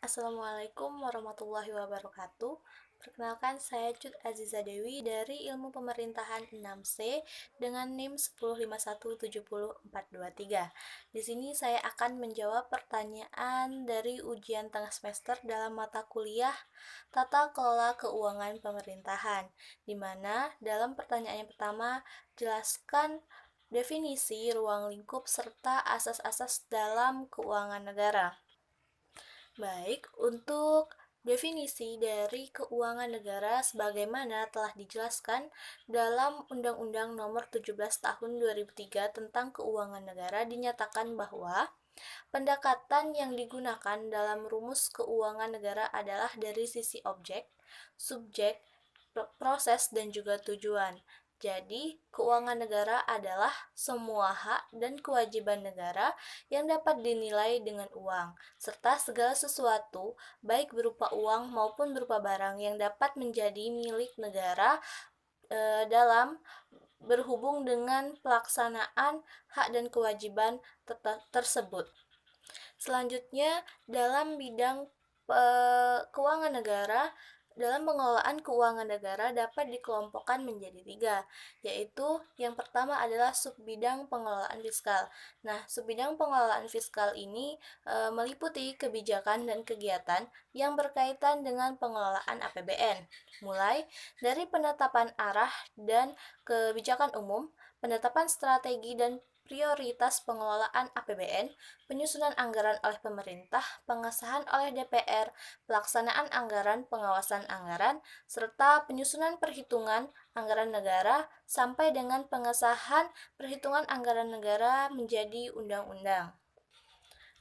Assalamualaikum warahmatullahi wabarakatuh. Perkenalkan, saya Cut Aziza Dewi dari Ilmu Pemerintahan 6C dengan NIM 105170423. Di sini saya akan menjawab pertanyaan dari ujian tengah semester dalam mata kuliah Tata Kelola Keuangan Pemerintahan, di mana dalam pertanyaan yang pertama, jelaskan definisi ruang lingkup serta asas-asas dalam keuangan negara. Baik, untuk definisi dari keuangan negara sebagaimana telah dijelaskan dalam Undang-Undang Nomor 17 Tahun 2003 tentang Keuangan Negara dinyatakan bahwa pendekatan yang digunakan dalam rumus keuangan negara adalah dari sisi objek, subjek, proses, dan juga tujuan. Jadi, keuangan negara adalah semua hak dan kewajiban negara yang dapat dinilai dengan uang, serta segala sesuatu, baik berupa uang maupun berupa barang yang dapat menjadi milik negara dalam berhubung dengan pelaksanaan hak dan kewajiban tersebut. Selanjutnya, dalam bidang keuangan negara, dalam pengelolaan keuangan negara dapat dikelompokkan menjadi 3, yaitu yang pertama adalah subbidang pengelolaan fiskal. Nah, subbidang pengelolaan fiskal ini meliputi kebijakan dan kegiatan yang berkaitan dengan pengelolaan APBN, mulai dari penetapan arah dan kebijakan umum, penetapan strategi dan prioritas pengelolaan APBN, penyusunan anggaran oleh pemerintah, pengesahan oleh DPR, pelaksanaan anggaran, pengawasan anggaran, serta penyusunan perhitungan anggaran negara sampai dengan pengesahan perhitungan anggaran negara menjadi undang-undang.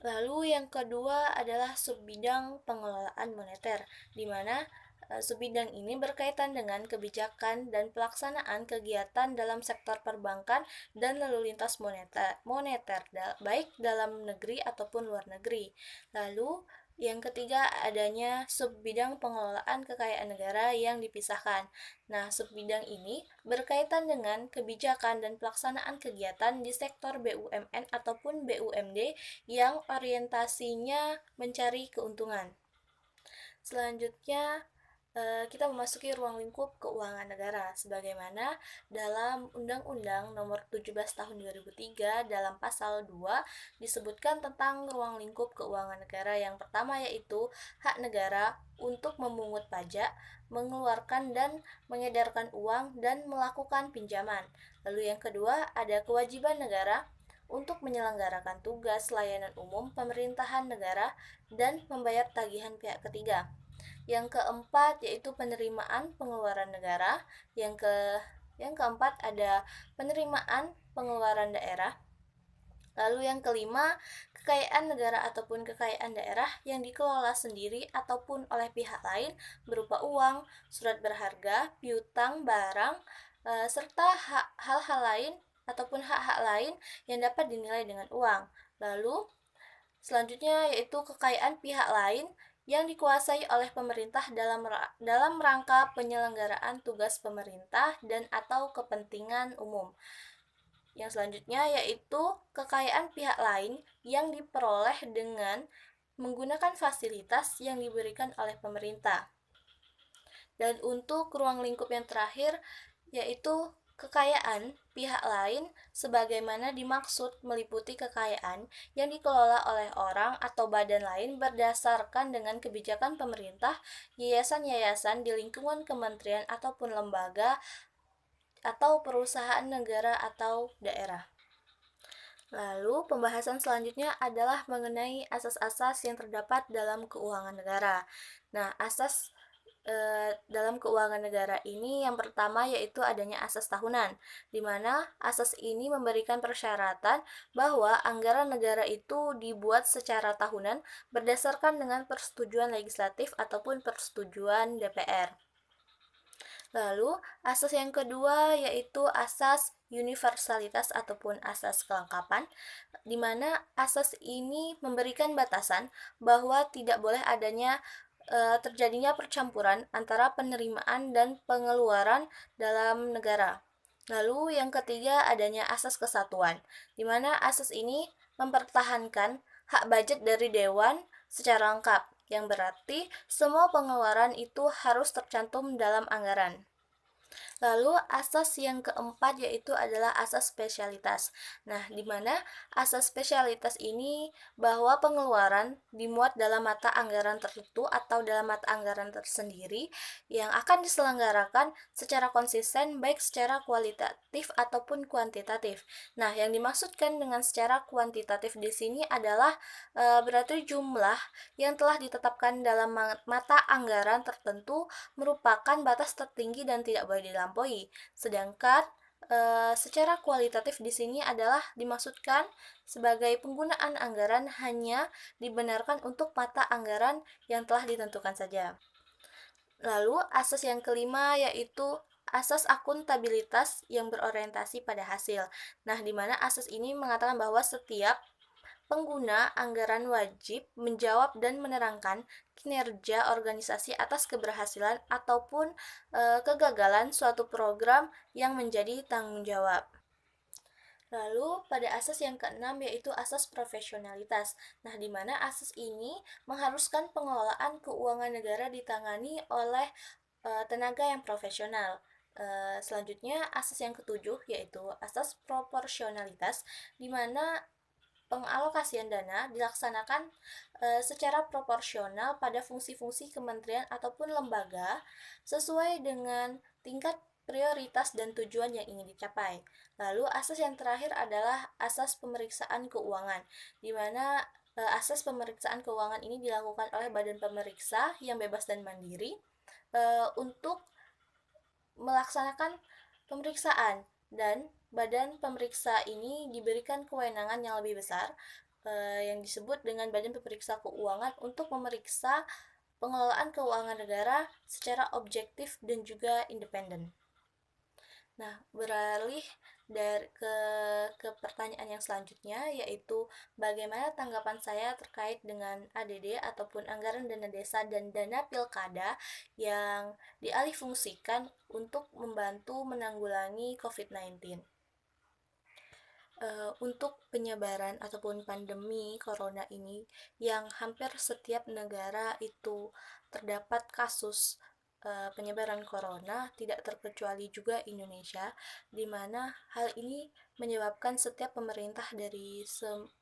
Lalu yang kedua adalah subbidang pengelolaan moneter, di mana subbidang ini berkaitan dengan kebijakan dan pelaksanaan kegiatan dalam sektor perbankan dan lalu lintas moneter baik dalam negeri ataupun luar negeri. Lalu yang ketiga adanya subbidang pengelolaan kekayaan negara yang dipisahkan. Nah, subbidang ini berkaitan dengan kebijakan dan pelaksanaan kegiatan di sektor BUMN ataupun BUMD yang orientasinya mencari keuntungan. Selanjutnya, kita memasuki ruang lingkup keuangan negara sebagaimana dalam Undang-Undang Nomor 17 Tahun 2003 dalam pasal 2 disebutkan tentang ruang lingkup keuangan negara. Yang pertama yaitu hak negara untuk memungut pajak, mengeluarkan dan mengedarkan uang dan melakukan pinjaman. Lalu yang kedua ada kewajiban negara untuk menyelenggarakan tugas layanan umum pemerintahan negara dan membayar tagihan pihak ketiga. Yang keempat yaitu penerimaan pengeluaran negara. Yang keempat ada penerimaan pengeluaran daerah. Lalu yang kelima, kekayaan negara ataupun kekayaan daerah yang dikelola sendiri ataupun oleh pihak lain berupa uang, surat berharga, piutang, barang, serta hal-hal lain ataupun hak-hak lain yang dapat dinilai dengan uang. Lalu selanjutnya yaitu kekayaan pihak lain yang dikuasai oleh pemerintah dalam rangka penyelenggaraan tugas pemerintah dan atau kepentingan umum. Yang selanjutnya yaitu kekayaan pihak lain yang diperoleh dengan menggunakan fasilitas yang diberikan oleh pemerintah. Dan untuk ruang lingkup yang terakhir yaitu kekayaan pihak lain sebagaimana dimaksud meliputi kekayaan yang dikelola oleh orang atau badan lain berdasarkan dengan kebijakan pemerintah, yayasan-yayasan di lingkungan kementerian ataupun lembaga atau perusahaan negara atau daerah. Lalu, pembahasan selanjutnya adalah mengenai asas-asas yang terdapat dalam keuangan negara. Nah, asas dalam keuangan negara ini yang pertama yaitu adanya asas tahunan, di mana asas ini memberikan persyaratan bahwa anggaran negara itu dibuat secara tahunan berdasarkan dengan persetujuan legislatif ataupun persetujuan DPR. Lalu, asas yang kedua yaitu asas universalitas ataupun asas kelengkapan, di mana asas ini memberikan batasan bahwa tidak boleh adanya terjadinya percampuran antara penerimaan dan pengeluaran dalam negara. Lalu yang ketiga adanya asas kesatuan, di mana asas ini mempertahankan hak budget dari dewan secara lengkap. yang berarti semua pengeluaran itu harus tercantum dalam anggaran. Lalu asas yang keempat yaitu adalah asas spesialitas. Nah, di mana asas spesialitas ini bahwa pengeluaran dimuat dalam mata anggaran tertentu atau dalam mata anggaran tersendiri yang akan diselenggarakan secara konsisten baik secara kualitatif ataupun kuantitatif. Nah, yang dimaksudkan dengan secara kuantitatif di sini adalah berarti jumlah yang telah ditetapkan dalam mata anggaran tertentu merupakan batas tertinggi dan tidak boleh dilampaui. Sedangkan secara kualitatif di sini adalah dimaksudkan sebagai penggunaan anggaran hanya dibenarkan untuk mata anggaran yang telah ditentukan saja. Lalu asas yang kelima yaitu asas akuntabilitas yang berorientasi pada hasil. Nah, di mana asas ini mengatakan bahwa setiap pengguna anggaran wajib menjawab dan menerangkan kinerja organisasi atas keberhasilan ataupun kegagalan suatu program yang menjadi tanggung jawab. Lalu pada asas yang keenam yaitu asas profesionalitas. Nah, di mana asas ini mengharuskan pengelolaan keuangan negara ditangani oleh tenaga yang profesional. Selanjutnya asas yang ketujuh yaitu asas proporsionalitas, di mana pengalokasian dana dilaksanakan secara proporsional pada fungsi-fungsi kementerian ataupun lembaga sesuai dengan tingkat prioritas dan tujuan yang ingin dicapai. Lalu asas yang terakhir adalah asas pemeriksaan keuangan, di mana asas pemeriksaan keuangan ini dilakukan oleh badan pemeriksa yang bebas dan mandiri untuk melaksanakan pemeriksaan, dan badan pemeriksa ini diberikan kewenangan yang lebih besar yang disebut dengan badan pemeriksa keuangan untuk memeriksa pengelolaan keuangan negara secara objektif dan juga independen. Nah, beralih ke pertanyaan yang selanjutnya, yaitu bagaimana tanggapan saya terkait dengan ADD ataupun anggaran dana desa dan dana pilkada yang dialihfungsikan untuk membantu menanggulangi COVID-19. Untuk penyebaran ataupun pandemi corona ini yang hampir setiap negara itu terdapat kasus penyebaran corona, tidak terkecuali juga Indonesia, di mana hal ini menyebabkan setiap pemerintah dari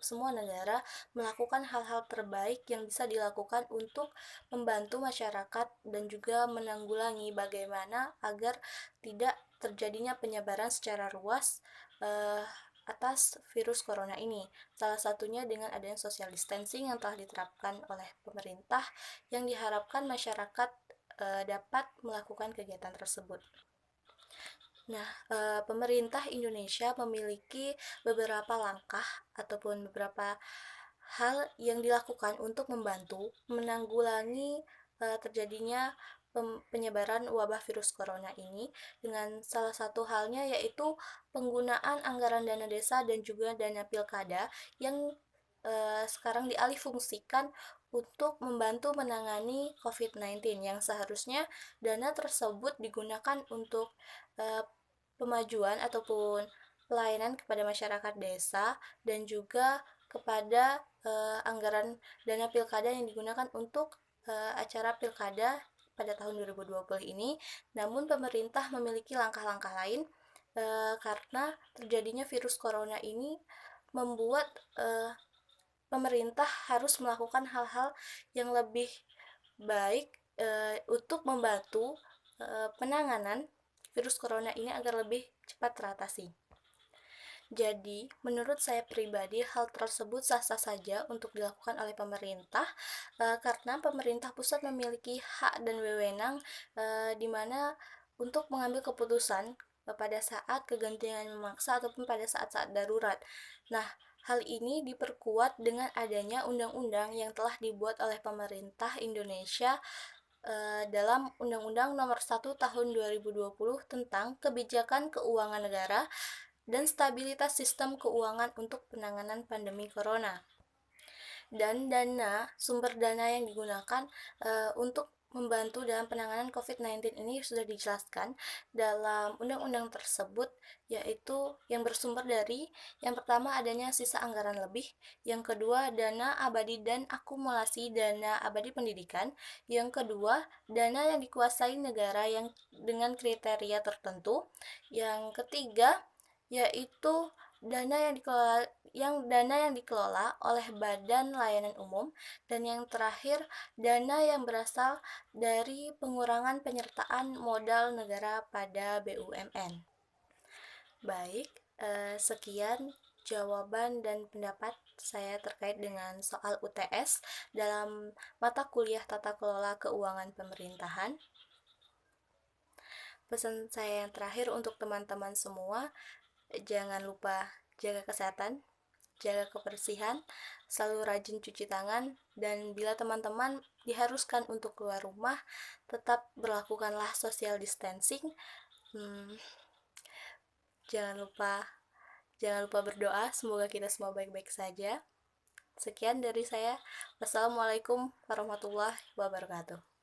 semua negara melakukan hal-hal terbaik yang bisa dilakukan untuk membantu masyarakat dan juga menanggulangi bagaimana agar tidak terjadinya penyebaran secara luas atas virus corona ini. Salah satunya dengan adanya social distancing yang telah diterapkan oleh pemerintah yang diharapkan masyarakat dapat melakukan kegiatan tersebut. Nah, pemerintah Indonesia memiliki beberapa langkah ataupun beberapa hal yang dilakukan untuk membantu menanggulangi terjadinya penyebaran wabah virus corona ini, dengan salah satu halnya yaitu penggunaan anggaran dana desa dan juga dana pilkada yang sekarang dialihfungsikan untuk membantu menangani COVID-19, yang seharusnya dana tersebut digunakan untuk pemajuan ataupun pelayanan kepada masyarakat desa dan juga kepada anggaran dana pilkada yang digunakan untuk acara pilkada pada tahun 2020 ini. Namun pemerintah memiliki langkah-langkah lain karena terjadinya virus corona ini membuat pemerintah harus melakukan hal-hal yang lebih baik untuk membantu penanganan virus corona ini agar lebih cepat teratasi. Jadi, menurut saya pribadi, hal tersebut sah-sah saja untuk dilakukan oleh pemerintah karena pemerintah pusat memiliki hak dan wewenang di mana untuk mengambil keputusan pada saat kegentingan memaksa ataupun pada saat-saat darurat. Nah, hal ini diperkuat dengan adanya undang-undang yang telah dibuat oleh pemerintah Indonesia dalam Undang-Undang Nomor 1 Tahun 2020 tentang Kebijakan Keuangan Negara dan Stabilitas Sistem Keuangan untuk Penanganan Pandemi Corona. Dan sumber dana yang digunakan untuk membantu dalam penanganan COVID-19 ini sudah dijelaskan dalam undang-undang tersebut, yaitu yang bersumber dari yang pertama adanya sisa anggaran lebih, yang kedua dana abadi dan akumulasi dana abadi pendidikan, yang kedua dana yang dikuasai negara yang dengan kriteria tertentu, yang ketiga yaitu dana yang dikelola oleh Badan Layanan Umum, dan yang terakhir dana yang berasal dari pengurangan penyertaan modal negara pada BUMN. Baik, sekian jawaban dan pendapat saya terkait dengan soal UTS dalam mata kuliah Tata Kelola Keuangan Pemerintahan. Pesan saya yang terakhir untuk teman-teman semua, jangan lupa jaga kesehatan, jaga kebersihan, selalu rajin cuci tangan, dan bila teman-teman diharuskan untuk keluar rumah, tetap berlakukanlah social distancing. Hmm, jangan lupa berdoa, semoga kita semua baik-baik saja. Sekian dari saya. Wassalamualaikum warahmatullahi wabarakatuh.